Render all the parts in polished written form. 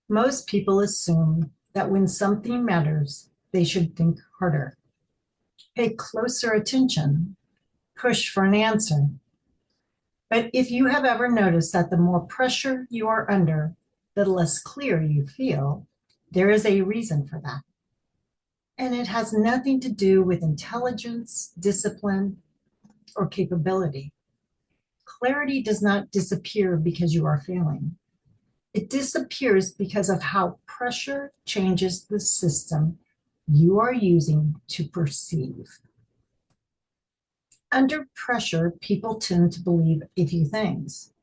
Most people assume that when something matters, they should think harder, pay closer attention, push for an answer. But if you have ever noticed that the more pressure you are under, the less clear you feel, there is a reason for that. And it has nothing to do with intelligence, discipline, or capability. Clarity does not disappear because you are failing. It disappears because of how pressure changes the system you are using to perceive. Under pressure, people tend to believe a few things.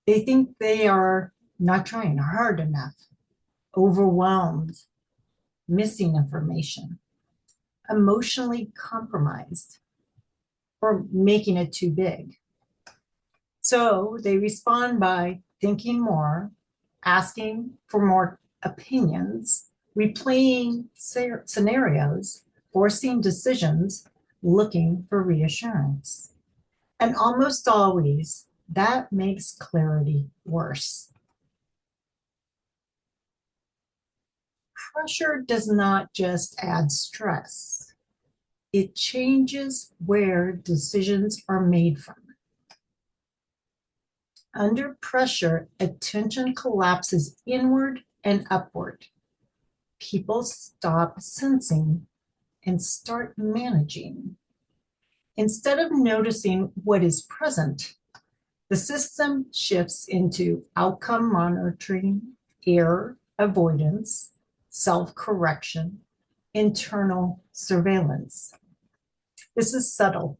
They think they are not trying hard enough, overwhelmed, missing information, emotionally compromised, or making it too big. So they respond by thinking more, asking for more opinions, replaying scenarios, forcing decisions, looking for reassurance. And almost always, that makes clarity worse. Pressure does not just add stress, it changes where decisions are made from. Under pressure, attention collapses inward and upward. People stop sensing and start managing. Instead of noticing what is present, the system shifts into outcome monitoring, error avoidance, self-correction, internal surveillance. This is subtle.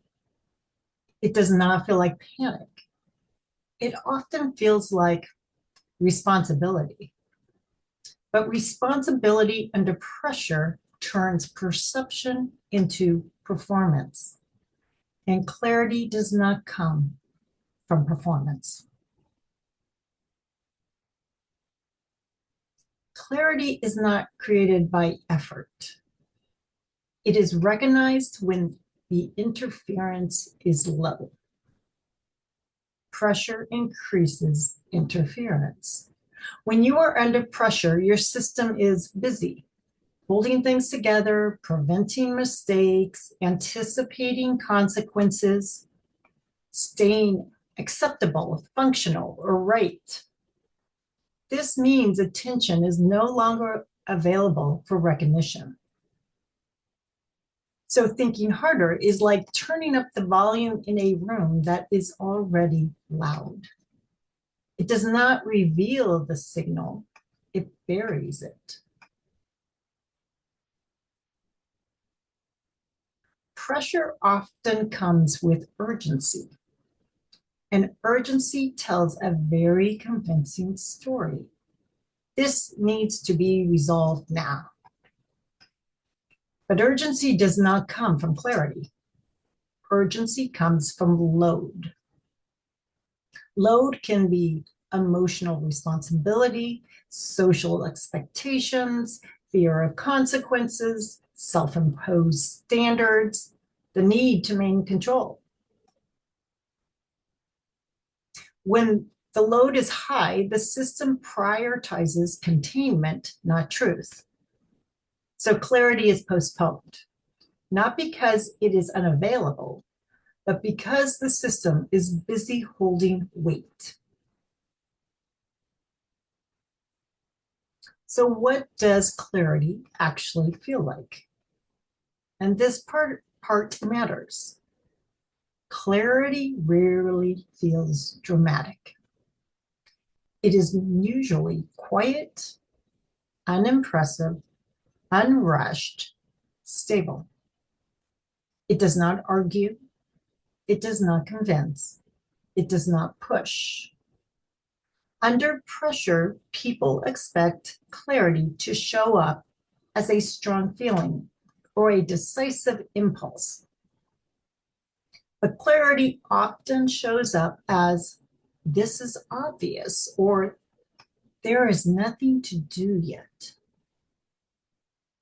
It does not feel like panic. It often feels like responsibility. But responsibility under pressure turns perception into performance. And clarity does not come from performance. Clarity is not created by effort. It is recognized when the interference is low. Pressure increases interference. When you are under pressure, your system is busy, holding things together, preventing mistakes, anticipating consequences, staying acceptable, functional, or right. This means attention is no longer available for recognition. So thinking harder is like turning up the volume in a room that is already loud. It does not reveal the signal, it buries it. Pressure often comes with urgency, and urgency tells a very convincing story. This needs to be resolved now. But urgency does not come from clarity. Urgency comes from load. Load can be emotional responsibility, social expectations, fear of consequences, self-imposed standards, the need to maintain control. When the load is high, the system prioritizes containment, not truth. So clarity is postponed, not because it is unavailable, but because the system is busy holding weight. So what does clarity actually feel like? And this part matters. Clarity rarely feels dramatic. It is usually quiet, unimpressive, unrushed, stable. It does not argue. It does not convince. It does not push. Under pressure, people expect clarity to show up as a strong feeling or a decisive impulse. But clarity often shows up as this is obvious or there is nothing to do yet.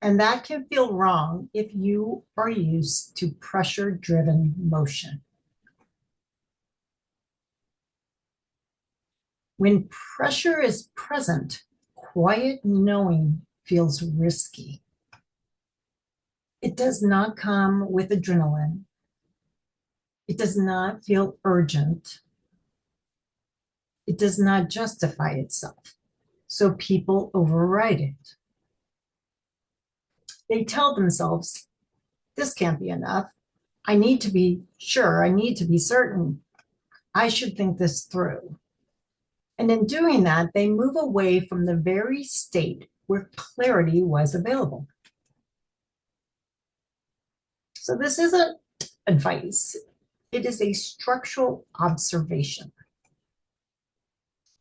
And that can feel wrong if you are used to pressure-driven motion. When pressure is present, quiet knowing feels risky. It does not come with adrenaline. It does not feel urgent. It does not justify itself. So people override it. They tell themselves, this can't be enough. I need to be sure. I need to be certain. I should think this through. And in doing that, they move away from the very state where clarity was available. So this isn't advice. It is a structural observation.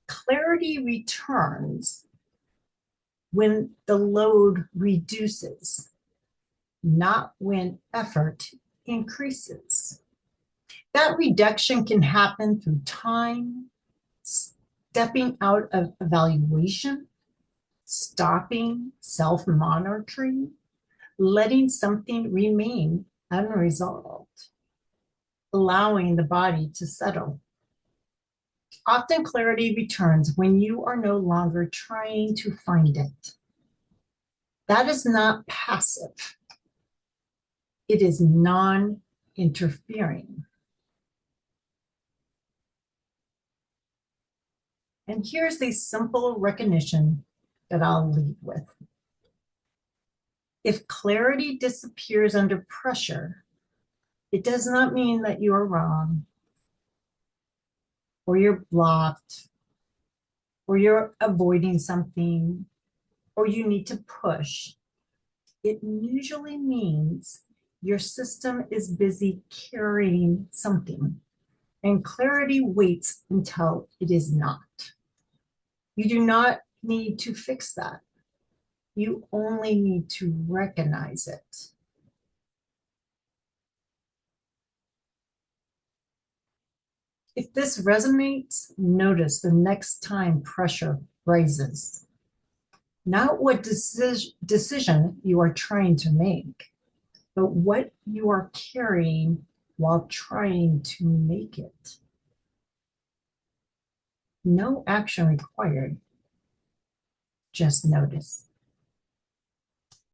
Clarity returns when the load reduces, not when effort increases. That reduction can happen through time, stepping out of evaluation, stopping self-monitoring, letting something remain unresolved, allowing the body to settle. Often clarity returns when you are no longer trying to find it. That is not passive. It is non-interfering. And here's a simple recognition that I'll leave with. If clarity disappears under pressure, it does not mean that you are wrong, or you're blocked, or you're avoiding something, or you need to push. It usually means your system is busy carrying something, and clarity waits until it is not. You do not need to fix that. You only need to recognize it. If this resonates, notice the next time pressure rises. Not what decision you are trying to make, but what you are carrying while trying to make it. No action required, just notice.